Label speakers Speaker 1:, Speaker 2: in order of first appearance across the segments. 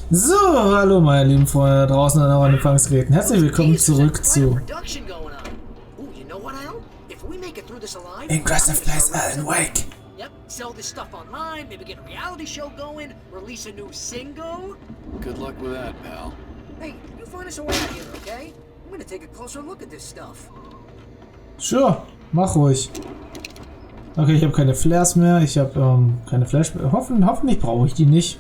Speaker 1: So, hallo meine lieben Freunde da draußen an euren Empfangsgeräten. Herzlich willkommen zurück zu Ingressive Place Alan Wake.
Speaker 2: Yep, sell this stuff online, maybe get a reality show going, release a new single.
Speaker 3: Good luck with that, pal.
Speaker 2: Hey, you find us a way out here, okay? I'm gonna take a closer look at this stuff.
Speaker 1: Sure, mach ruhig. Okay, ich habe keine Flares mehr, ich habe keine Flash mehr. Hoffentlich brauche ich die nicht.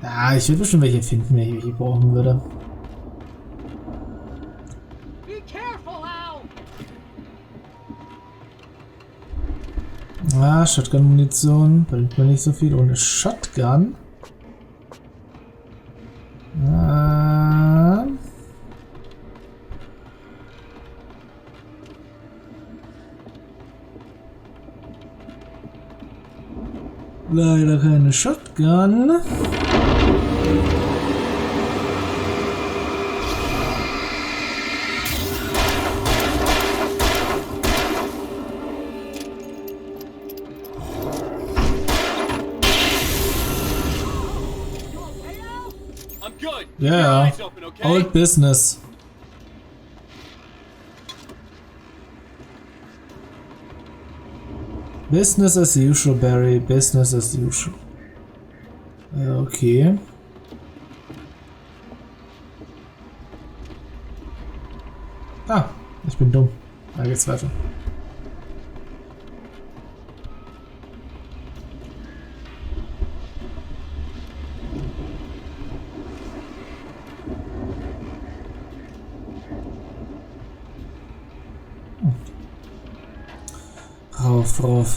Speaker 1: Ja, ich würde bestimmt welche finden, wenn ich welche brauchen würde.
Speaker 2: Be careful, Al!
Speaker 1: Ah, Shotgun-Munition bringt mir nicht so viel ohne Shotgun. Leider keine Shotgun. Yeah, old business. Business as usual, Barry. Business as usual. Okay. Ah, ich bin dumm. Da geht's weiter.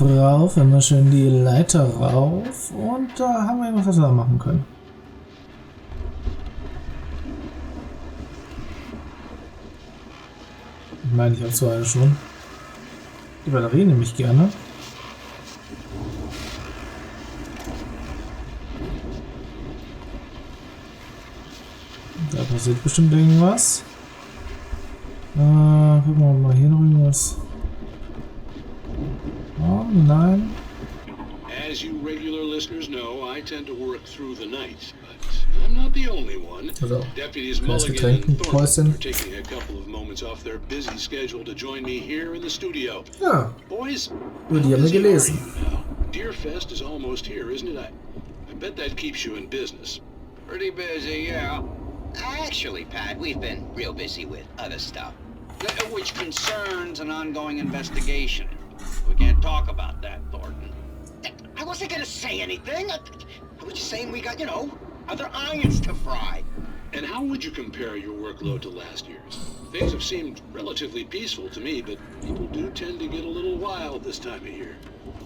Speaker 1: Rauf, immer schön die Leiter rauf und da haben wir irgendwas, was wir da machen können. Ich meine, ich habe so eine schon. Die Batterie nehme ich gerne. Da passiert bestimmt irgendwas. Gucken wir mal hier noch irgendwas. Oh nein.
Speaker 4: As you regular listeners know, I tend to work through the night, but I'm not the only one.
Speaker 1: Also,
Speaker 4: Deputies Mulligan and Thornton are taking a couple of moments off their busy schedule to join me here in the studio.
Speaker 1: Ja,
Speaker 4: Boys,
Speaker 1: die haben wir gelesen.
Speaker 4: Deerfest is almost here, isn't it? I bet that keeps you in business.
Speaker 5: Pretty busy, yeah. Actually, Pat, we've been real busy with other stuff, which concerns an ongoing investigation. We can't talk about that, Thornton. I wasn't gonna say anything. I was just saying we got, you know, other irons to fry.
Speaker 4: And how would you compare your workload to last year's? Things have seemed relatively peaceful to me, but people do tend to get a little wild this time of year.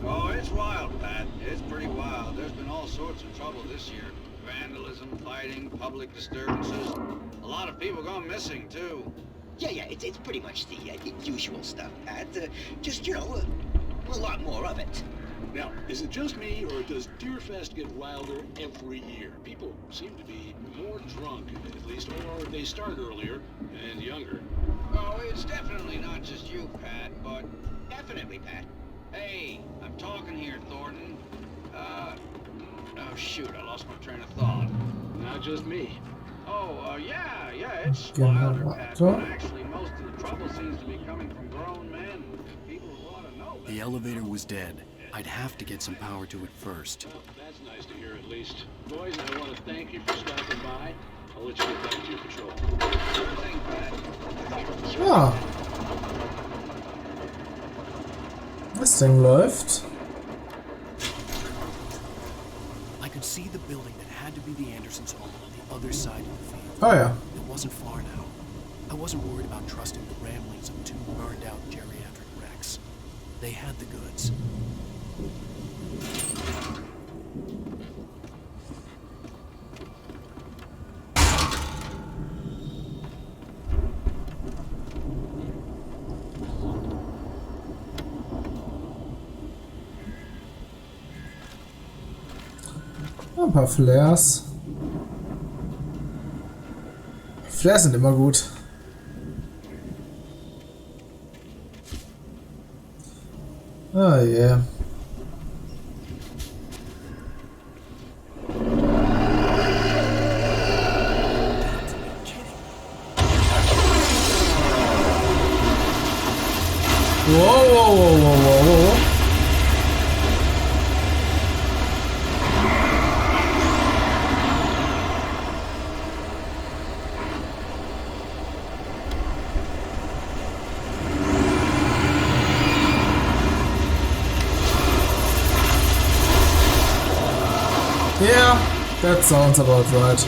Speaker 5: Oh, it's wild, Pat. It's pretty wild. There's been all sorts of trouble this year. Vandalism, fighting, public disturbances. A lot of people gone missing, too. Yeah, it's pretty much the usual stuff, Pat. Just, you know, a lot more of it.
Speaker 4: Now, is it just me, or does Deerfest get wilder every year? People seem to be more drunk, at least, or they start earlier and younger.
Speaker 5: Oh, it's definitely not just you, Pat, but definitely, Pat. Hey, I'm talking here, Thornton. Oh, shoot, I lost my train of thought.
Speaker 4: Not just me.
Speaker 5: Oh, yeah, it's wilder, Pat, but actually most of the trouble seems to be coming from grown men. People who ought to know that.
Speaker 3: The elevator was dead. I'd have to get some power to it first.
Speaker 4: Well, that's nice to hear at least. Boys, I want to thank you for stopping by. I'll let you get back to your patrol.
Speaker 5: Sure thing, Pat.
Speaker 1: Ja. Das Ding läuft.
Speaker 3: I could see the building that had to be the Andersons' home on the other side of the field.
Speaker 1: Oh ja.
Speaker 3: It wasn't far now. I wasn't worried about trusting the ramblings of two burned-out geriatric wrecks. They had the goods.
Speaker 1: Ein paar Flares. Flares sind immer gut. Oh yeah. wow. Yeah, that sounds about right.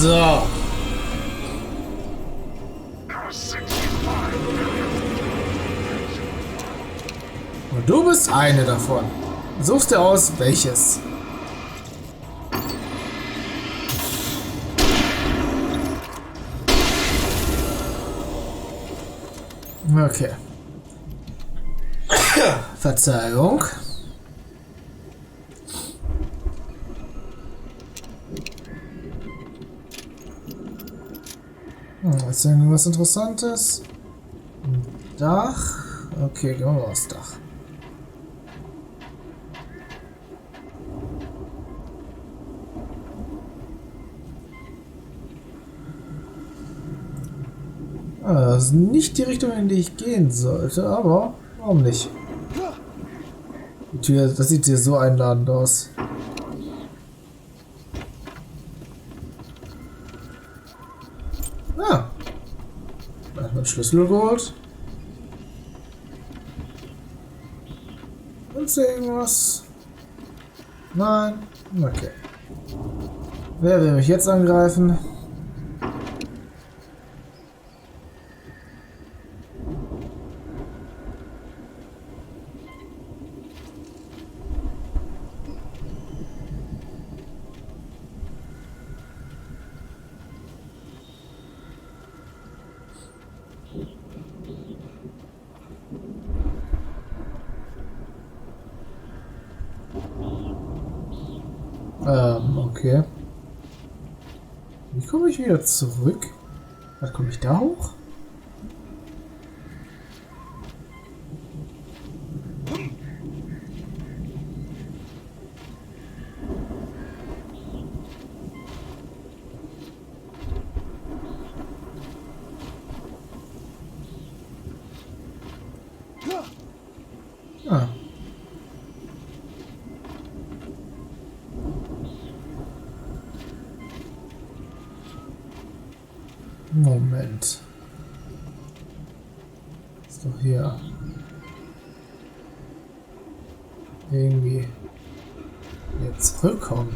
Speaker 1: So. Und du bist eine davon. Suchst dir aus, welches. Okay. Verzeihung. Ist irgendwas Interessantes? Ein Dach? Okay, gehen wir mal aufs Dach. Das ist nicht die Richtung, in die ich gehen sollte, aber warum nicht? Die Tür, das sieht hier so einladend aus. Ah. Da hat man Schlüssel geholt. Und irgendwas? Nein? Okay. Wer will mich jetzt angreifen? Okay. Wie komme ich wieder zurück? Was, komme ich da hoch? Ah. Moment. Ist doch hier. Irgendwie jetzt zurückkommen.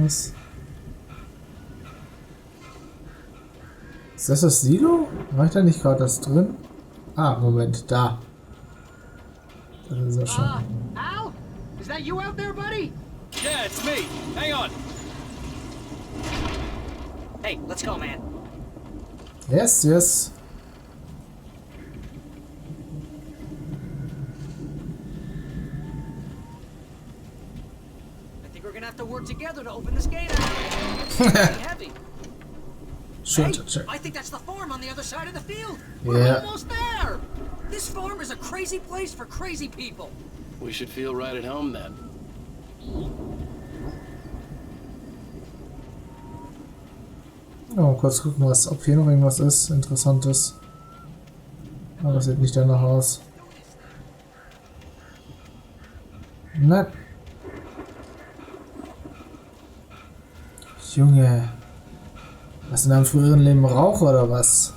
Speaker 1: Was? Ist das das Silo? War ich da nicht gerade das drin? Ah, Moment, da. Das ist er schon.
Speaker 2: Al? Is that you out there, buddy?
Speaker 3: Yeah, it's me. Hang on.
Speaker 2: Hey, let's go, man.
Speaker 1: Yes, yes.
Speaker 2: I think we're gonna have to work together to open this gate. It's pretty heavy.
Speaker 1: Shoulder
Speaker 2: Hey,
Speaker 1: check.
Speaker 2: I think that's the farm on the other side of the field.
Speaker 1: Yeah.
Speaker 2: We're almost there. This farm is a crazy place for crazy people.
Speaker 3: We should feel right at home then.
Speaker 1: Oh, kurz gucken, was, ob hier noch irgendwas ist, Interessantes. Aber das sieht nicht danach aus. Nein. Junge. Was in deinem früheren Leben Rauch oder was?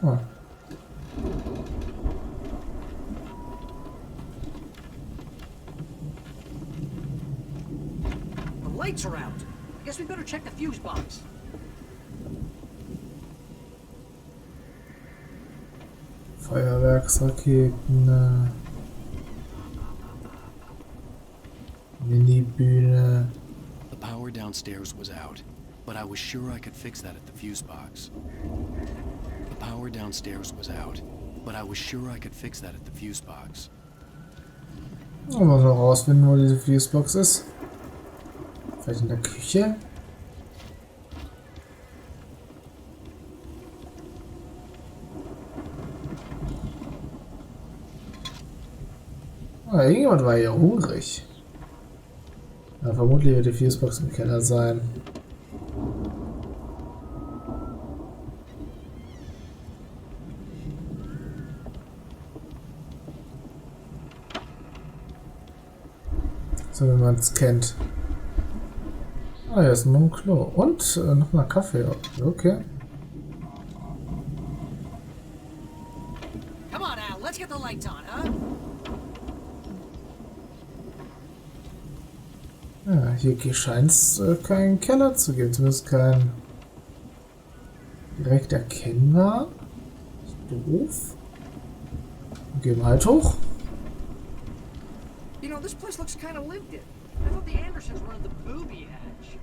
Speaker 1: Oh.
Speaker 2: lights are out. I guess we better check the fuse box.
Speaker 1: Feuerwerksraketen. Mini-Bühne.
Speaker 3: The power downstairs was out, but I was sure I could fix that at the fuse box. The power downstairs was out, but I was sure I could fix that at the fuse box.
Speaker 1: Wollen wir noch rausfinden, wo diese Fusebox ist? Vielleicht in der Küche? Ah, irgendjemand war hier hungrig. Ja, vermutlich wird die Fusebox im Keller sein. So, wenn man es kennt. Ah, hier ist noch ein Klo. Und noch mal Kaffee. Okay.
Speaker 2: Come on, Al, let's get the lights on, huh?
Speaker 1: Ja, hier scheint es keinen Keller zu geben. Zumindest kein direkt erkennbar. Doof. Wir gehen halt hoch.
Speaker 2: You know, this place looks kind of lived in. I thought the Andersons were in the booby hatch.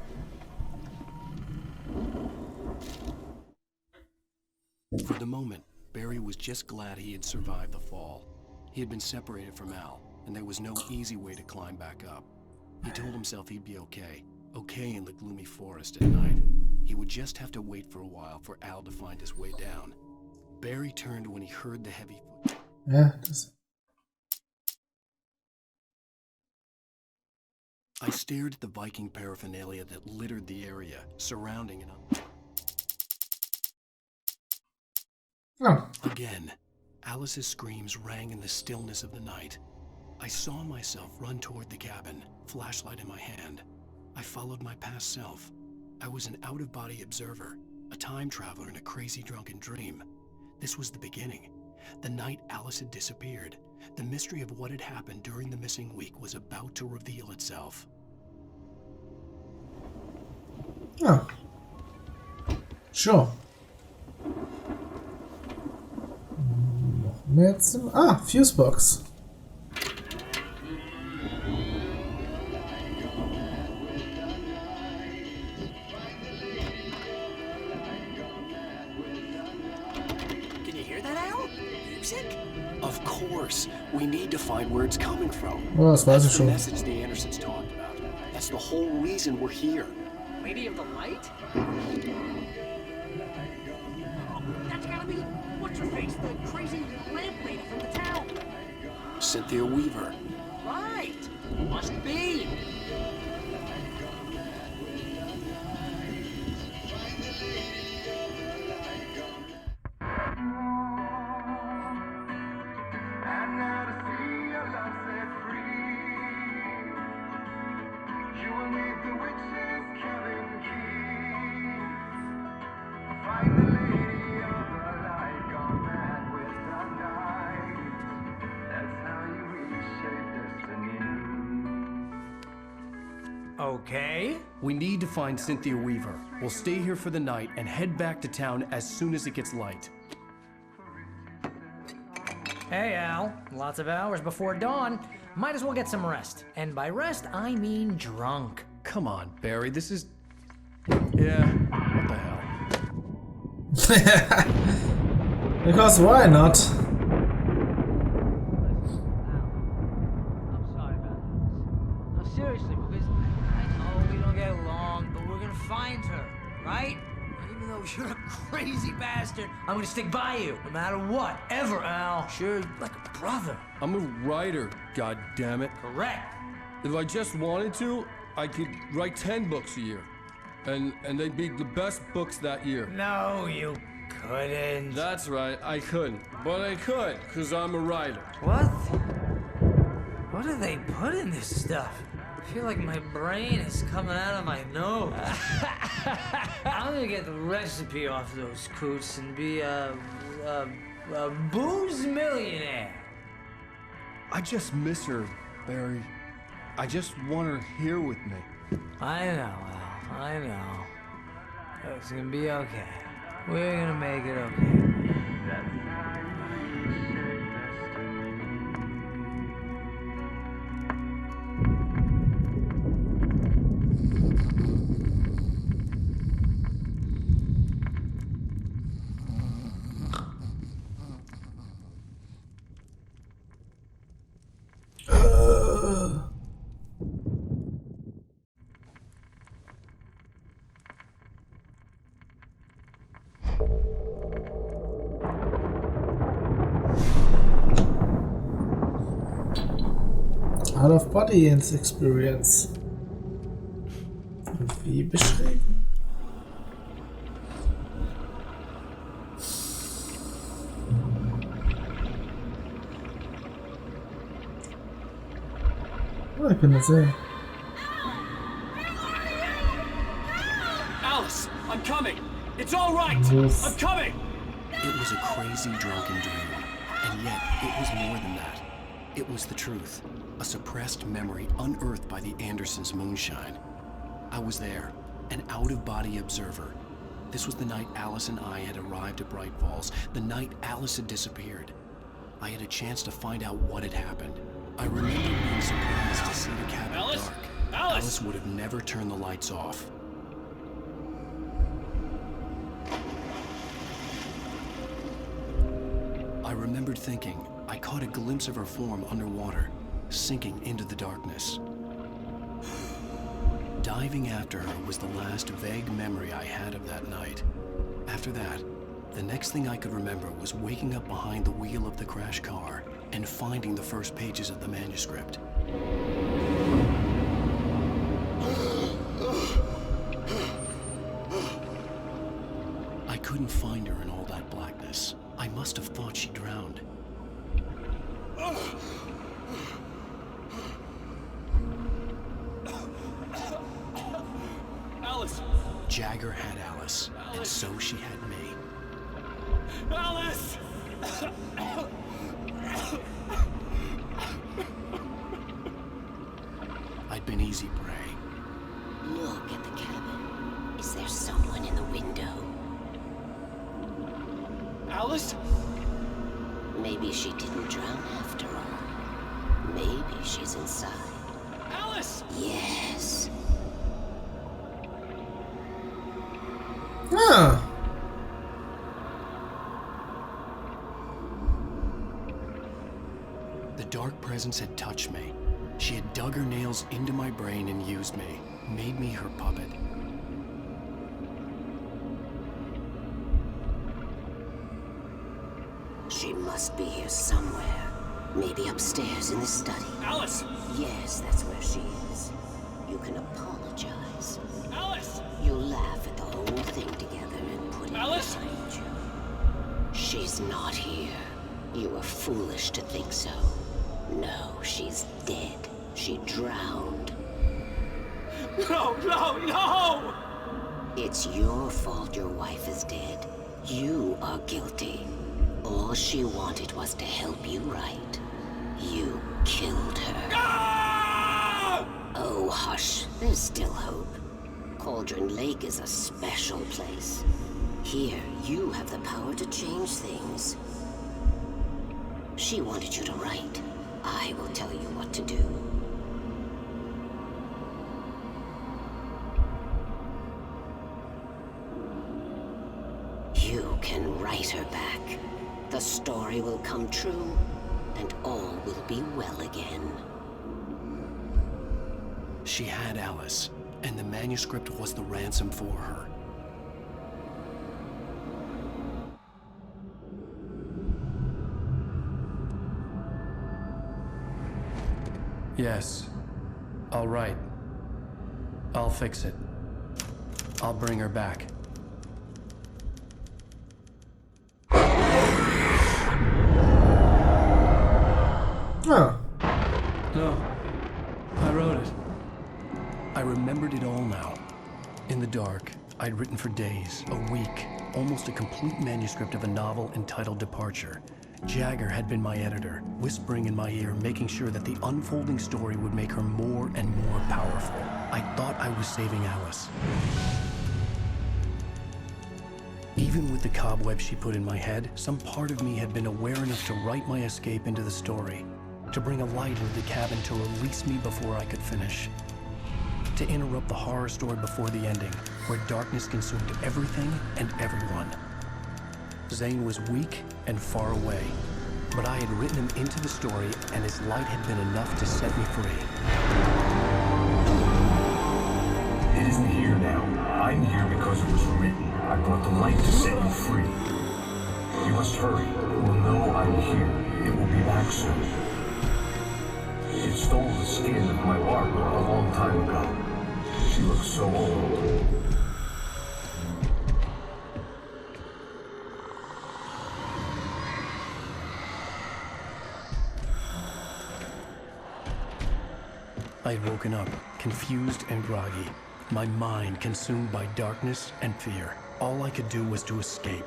Speaker 3: For the moment, Barry was just glad he had survived the fall. He had been separated from Al, and there was no easy way to climb back up. He told himself he'd be okay. Okay in the gloomy forest at night. He would just have to wait for a while for Al to find his way down. Barry turned when he heard the heavy foot.
Speaker 1: Ja, das.
Speaker 3: I stared at the Viking paraphernalia that littered the area, surrounding it.
Speaker 1: Ja.
Speaker 3: Again, Alice's screams rang in the stillness of the night. I saw myself run toward the cabin, flashlight in my hand. I followed my past self. I was an out-of-body observer, a time traveler in a crazy drunken dream. This was the beginning. The night Alice had disappeared. The mystery of what had happened during the missing week was about to reveal itself.
Speaker 1: Ja. Sure. Noch mehr Zimmer. Ah, Fusebox.
Speaker 3: Of course, we need to find where it's coming from.
Speaker 1: Oh, das weiß ich
Speaker 3: The
Speaker 1: schon.
Speaker 3: message the Andersons talked about. That's the whole reason we're here.
Speaker 2: Lady of the Light? Oh, that's gotta be what's her face, the crazy lamp lady from the town.
Speaker 3: Cynthia Weaver.
Speaker 2: Right. Must be.
Speaker 6: Okay.
Speaker 3: We need to find Cynthia Weaver. We'll stay here for the night and head back to town as soon as it gets light.
Speaker 6: Hey, Al. Lots of hours before dawn. Might as well get some rest. And by rest, I mean drunk.
Speaker 3: Come on, Barry, this is... Yeah, what the hell?
Speaker 1: Because why not?
Speaker 6: I'm sorry about this. No, seriously, because I know we don't get along, but we're gonna find her, right? And even though you're a crazy bastard, I'm gonna stick by you, no matter what, ever, Al. Sure, like a brother.
Speaker 7: I'm a writer, goddammit.
Speaker 6: Correct.
Speaker 7: If I just wanted to, I could write 10 books a year. And they'd be the best books that year.
Speaker 6: No, you couldn't.
Speaker 7: That's right, I couldn't. But I could, because I'm a writer.
Speaker 6: What? What do they put in this stuff? I feel like my brain is coming out of my nose. I'm gonna get the recipe off those coots and be a booze millionaire.
Speaker 7: I just miss her, Barry. I just want her here with me.
Speaker 6: I know, Al. I know. It's gonna be okay. We're gonna make it okay.
Speaker 1: Out of Body Experience. Und wie beschrieben? Oh, ich bin das sehen.
Speaker 3: Alice, I'm coming. It's all right.
Speaker 1: Yes.
Speaker 3: I'm coming. It was a crazy drunken dream, and yet it was more than that. It was the truth, a suppressed memory unearthed by the Andersons' Moonshine. I was there, an out-of-body observer. This was the night Alice and I had arrived at Bright Falls, the night Alice had disappeared. I had a chance to find out what had happened. I remember being surprised to see the cabin dark. Alice would have never turned the lights off. I remembered thinking, I caught a glimpse of her form underwater, sinking into the darkness. Diving after her was the last vague memory I had of that night. After that, the next thing I could remember was waking up behind the wheel of the crash car and finding the first pages of the manuscript. I couldn't find her in all that blackness. I must have thought she drowned. Alice! Jagger had Alice, and so she had me. Alice! I'd been easy prey.
Speaker 8: Look at the cabin. Is there someone in the window?
Speaker 3: Alice?
Speaker 8: Maybe she didn't drown after all. Maybe she's inside.
Speaker 3: Alice!
Speaker 8: Yes.
Speaker 1: Ah.
Speaker 3: The dark presence had touched me. She had dug her nails into my brain and used me, made me her puppet.
Speaker 8: She must be here somewhere. Maybe upstairs in the study.
Speaker 3: Alice!
Speaker 8: Yes, that's where she is. You can apologize.
Speaker 3: Alice!
Speaker 8: You'll laugh at the whole thing together and put it
Speaker 3: Alice?
Speaker 8: behind you. She's not here. You were foolish to think so. No, she's dead. She drowned.
Speaker 3: No, no, no!
Speaker 8: It's your fault your wife is dead. You are guilty. All she wanted was to help you right. You killed her.
Speaker 3: Ah!
Speaker 8: Oh, hush. There's still hope. Cauldron Lake is a special place. Here, you have the power to change things. She wanted you to write. I will tell you what to do. You can write her back. The story will come true, and all will be well again.
Speaker 3: She had Alice, and the manuscript was the ransom for her. Yes. All right. I'll fix it. I'll bring her back.
Speaker 1: Ah.
Speaker 3: No. I wrote it. I remembered it all now. In the dark, I'd written for days, a week, almost a complete manuscript of a novel entitled Departure. Jagger had been my editor, whispering in my ear, making sure that the unfolding story would make her more and more powerful. I thought I was saving Alice. Even with the cobweb she put in my head, some part of me had been aware enough to write my escape into the story, to bring a light into the cabin to release me before I could finish. To interrupt the horror story before the ending, where darkness consumed everything and everyone. Zane was weak and far away, but I had written him into the story and his light had been enough to set me free.
Speaker 9: It isn't here now. I'm here because it was written. I brought the light to set you free. You must hurry. It will know I'm here. It will be back soon. It stole the skin of my Barbara a long time ago. She looks so old.
Speaker 3: I had woken up, confused and groggy, my mind consumed by darkness and fear. All I could do was to escape.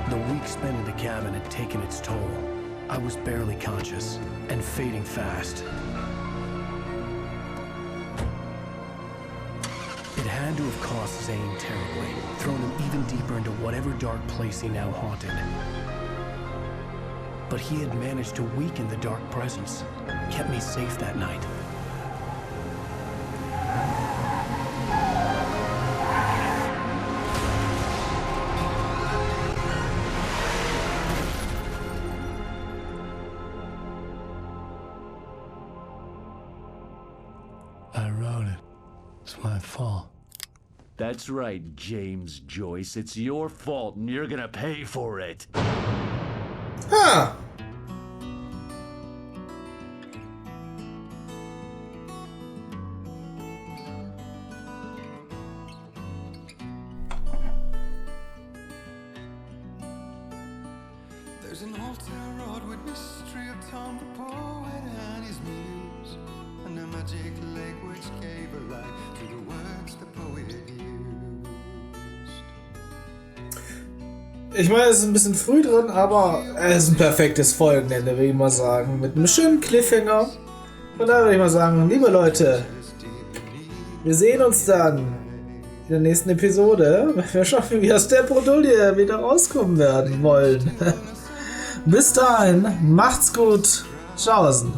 Speaker 3: The week spent in the cabin had taken its toll. I was barely conscious and fading fast. It had to have cost Zane terribly, thrown him even deeper into whatever dark place he now haunted. But he had managed to weaken the dark presence, kept me safe that night.
Speaker 7: I wrote it. It's my fault.
Speaker 10: That's right, James Joyce. It's your fault and you're gonna pay for it.
Speaker 1: Huh.
Speaker 11: There's an old town road with mystery of Tom the poet and his muse, and a magic lake which gave a light to the words the poet used.
Speaker 1: Ich meine, es ist ein bisschen früh drin, aber es ist ein perfektes Folgenende, würde ich mal sagen. Mit einem schönen Cliffhanger. Und da würde ich mal sagen, liebe Leute, wir sehen uns dann in der nächsten Episode, wenn wir schaffen, wie aus der Bredouille wieder rauskommen werden wollen. Bis dahin, macht's gut. Tschaußen.